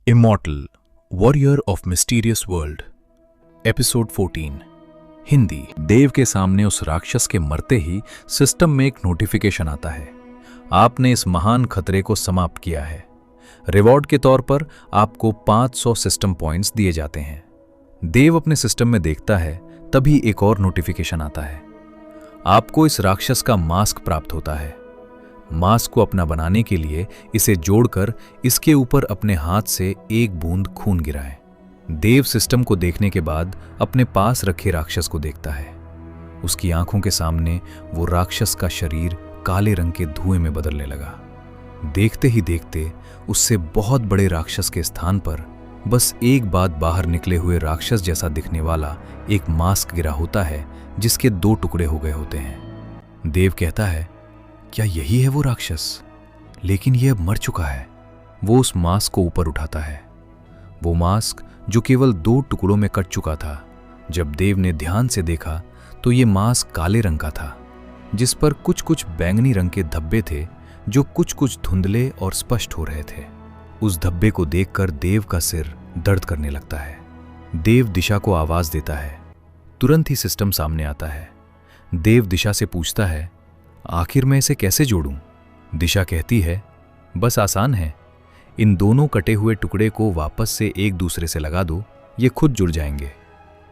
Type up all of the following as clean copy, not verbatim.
Immortal warrior of mysterious world episode 14 Hindi. Dev के सामने उस राक्षस के मरते ही सिस्टम में एक नोटिफिकेशन आता है। आपने इस महान खतरे को समाप्त किया है। रिवॉर्ड के तौर पर आपको 500 सिस्टम पॉइंट्स दिए जाते हैं। देव अपने सिस्टम में देखता है, तभी एक और नोटिफिकेशन आता है। आपको इस राक्षस का मास्क प्राप्त होता है। मास्क को अपना बनाने के लिए इसे जोड़कर इसके ऊपर अपने हाथ से एक बूंद खून गिराएं। देव सिस्टम को देखने के बाद अपने पास रखे राक्षस को देखता है। उसकी आंखों के सामने वो राक्षस का शरीर काले रंग के धुएं में बदलने लगा। देखते ही देखते उससे बहुत बड़े राक्षस के स्थान पर बस एक बात बाहर निकले हुए राक्षस जैसा दिखने वाला एक मास्क गिरा होता है, जिसके 2 टुकड़े हो गए होते हैं। देव कहता है, क्या यही है वो राक्षस? लेकिन यह अब मर चुका है। वो उस मास्क को ऊपर उठाता है। वो मास्क जो केवल 2 टुकड़ों में कट चुका था, जब देव ने ध्यान से देखा तो ये मास्क काले रंग का था, जिस पर कुछ कुछ बैंगनी रंग के धब्बे थे जो कुछ कुछ धुंधले और स्पष्ट हो रहे थे। उस धब्बे को देखकर देव का सिर दर्द करने लगता है। देव दिशा को आवाज देता है। तुरंत ही सिस्टम सामने आता है। देव दिशा से पूछता है, आखिर मैं इसे कैसे जोड़ूं? दिशा कहती है, बस आसान है। इन दोनों कटे हुए टुकड़े को वापस से एक दूसरे से लगा दो, ये खुद जुड़ जाएंगे।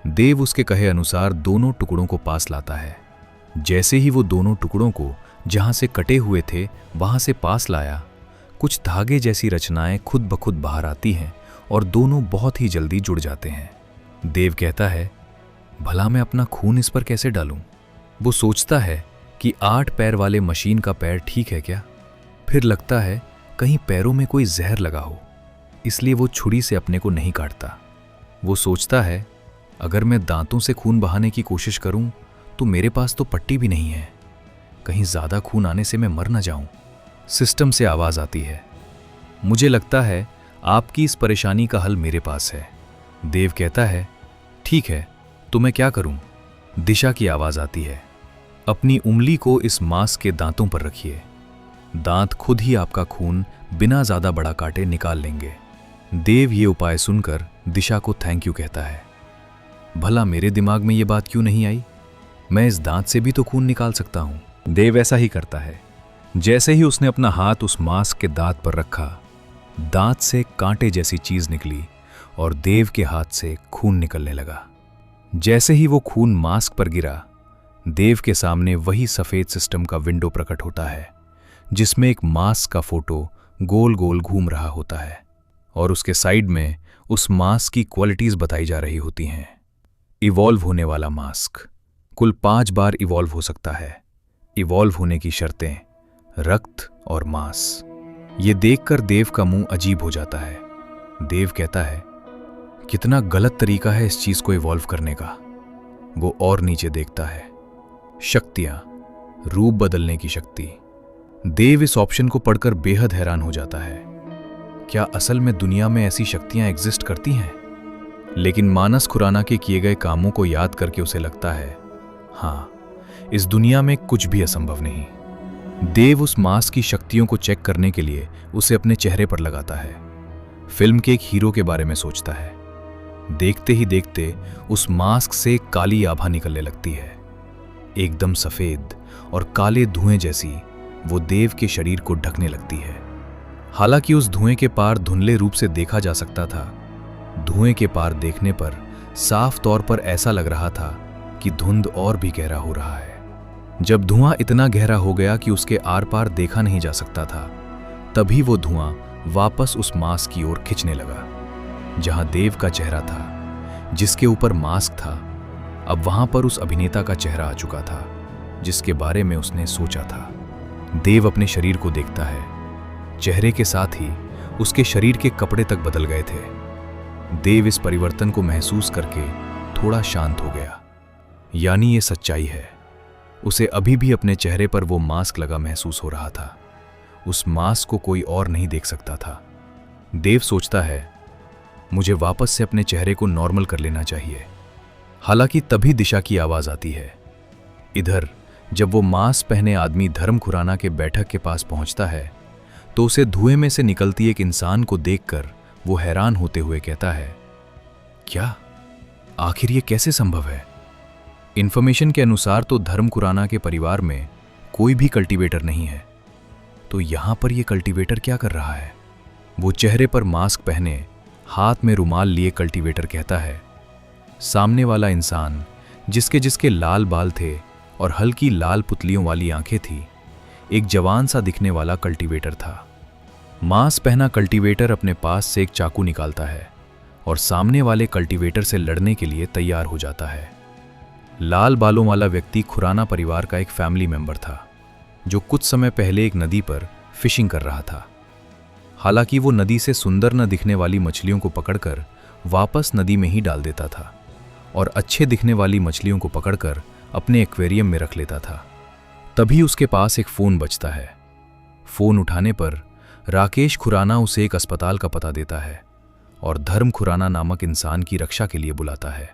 देव उसके कहे अनुसार दोनों टुकड़ों को पास लाता है। जैसे ही वो दोनों टुकड़ों को जहां से कटे हुए थे वहां से पास लाया, कुछ धागे जैसी रचनाएं खुद ब खुद बाहर आती हैं और दोनों बहुत ही जल्दी जुड़ जाते हैं। देव कहता है, भला मैं अपना खून इस पर कैसे डालूं? वो सोचता है कि 8 पैर वाले मशीन का पैर ठीक है क्या? फिर लगता है कहीं पैरों में कोई जहर लगा हो, इसलिए वो छुरी से अपने को नहीं काटता। वो सोचता है, अगर मैं दांतों से खून बहाने की कोशिश करूं तो मेरे पास तो पट्टी भी नहीं है, कहीं ज्यादा खून आने से मैं मर न जाऊं। सिस्टम से आवाज आती है, मुझे लगता है आपकी इस परेशानी का हल मेरे पास है। देव कहता है, ठीक है, तो मैं क्या करूं? दिशा की आवाज आती है, अपनी उंगली को इस मास्क के दांतों पर रखिए। दांत खुद ही आपका खून बिना ज्यादा बड़ा काटे निकाल लेंगे। देव ये उपाय सुनकर दिशा को थैंक यू कहता है। भला मेरे दिमाग में ये बात क्यों नहीं आई? मैं इस दांत से भी तो खून निकाल सकता हूं। देव ऐसा ही करता है। जैसे ही उसने अपना हाथ उस मास्क के दांत पर रखा, दांत से कांटे जैसी चीज निकली और देव के हाथ से खून निकलने लगा। जैसे ही वो खून मास्क पर गिरा, देव के सामने वही सफेद सिस्टम का विंडो प्रकट होता है, जिसमें एक मास्क का फोटो गोल गोल घूम रहा होता है और उसके साइड में उस मास्क की क्वालिटीज बताई जा रही होती हैं। इवॉल्व होने वाला मास्क कुल 5 बार इवॉल्व हो सकता है। इवॉल्व होने की शर्तें रक्त और मांस। ये देखकर देव का मुंह अजीब हो जाता है। देव कहता है, कितना गलत तरीका है इस चीज को इवॉल्व करने का। वो और नीचे देखता है, शक्तियां, रूप बदलने की शक्ति। देव इस ऑप्शन को पढ़कर बेहद हैरान हो जाता है। क्या असल में दुनिया में ऐसी शक्तियां एग्जिस्ट करती हैं? लेकिन मानस खुराना के किए गए कामों को याद करके उसे लगता है, हां, इस दुनिया में कुछ भी असंभव नहीं। देव उस मास्क की शक्तियों को चेक करने के लिए उसे अपने चेहरे पर लगाता है। फिल्म के एक हीरो के बारे में सोचता है। देखते ही देखते उस मास्क से काली आभा निकलने लगती है, एकदम सफेद और काले धुएं जैसी। वो देव के शरीर को ढकने लगती है। हालांकि उस धुएं के पार धुंधले रूप से देखा जा सकता था। धुएं के पार देखने पर साफ तौर पर ऐसा लग रहा था कि धुंध और भी गहरा हो रहा है। जब धुआं इतना गहरा हो गया कि उसके आर पार देखा नहीं जा सकता था, तभी वो धुआं वापस उस मास्क की ओर खिंचने लगा। जहां देव का चेहरा था, जिसके ऊपर मास्क था, अब वहां पर उस अभिनेता का चेहरा आ चुका था, जिसके बारे में उसने सोचा था। देव अपने शरीर को देखता है। चेहरे के साथ ही उसके शरीर के कपड़े तक बदल गए थे। देव इस परिवर्तन को महसूस करके थोड़ा शांत हो गया। यानी ये सच्चाई है। उसे अभी भी अपने चेहरे पर वो मास्क लगा महसूस हो रहा था। उस मास्क को कोई और नहीं देख सकता था। देव सोचता है, मुझे वापस से अपने चेहरे को नॉर्मल कर लेना चाहिए। हालांकि तभी दिशा की आवाज आती है। इधर जब वो मास्क पहने आदमी धर्म खुराना के बैठक के पास पहुंचता है, तो उसे धुएं में से निकलती एक इंसान को देखकर वो हैरान होते हुए कहता है, क्या? आखिर ये कैसे संभव है? इन्फॉर्मेशन के अनुसार तो धर्म खुराना के परिवार में कोई भी कल्टीवेटर नहीं है, तो यहां पर ये कल्टीवेटर क्या कर रहा है? वो चेहरे पर मास्क पहने, हाथ में रुमाल लिए कल्टीवेटर कहता है। सामने वाला इंसान, जिसके जिसके लाल बाल थे और हल्की लाल पुतलियों वाली आंखें थी, एक जवान सा दिखने वाला कल्टीवेटर था। मास्क पहना कल्टीवेटर अपने पास से एक चाकू निकालता है और सामने वाले कल्टीवेटर से लड़ने के लिए तैयार हो जाता है। लाल बालों वाला व्यक्ति खुराना परिवार का एक फैमिली मेंबर था, जो कुछ समय पहले एक नदी पर फिशिंग कर रहा था। हालांकि वो नदी से सुंदर न दिखने वाली मछलियों को पकड़कर वापस नदी में ही डाल देता था और अच्छे दिखने वाली मछलियों को पकड़कर अपने एक्वेरियम में रख लेता था। तभी उसके पास एक फोन बजता है। फोन उठाने पर राकेश खुराना उसे एक अस्पताल का पता देता है और धर्म खुराना नामक इंसान की रक्षा के लिए बुलाता है।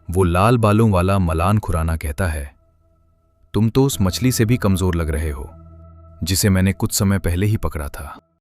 वो लाल बालों वाला मलान खुराना कहता है, तुम तो उस मछली से भी कमजोर लग रहे हो जिसे मैंने कुछ समय पहले ही पकड़ा था।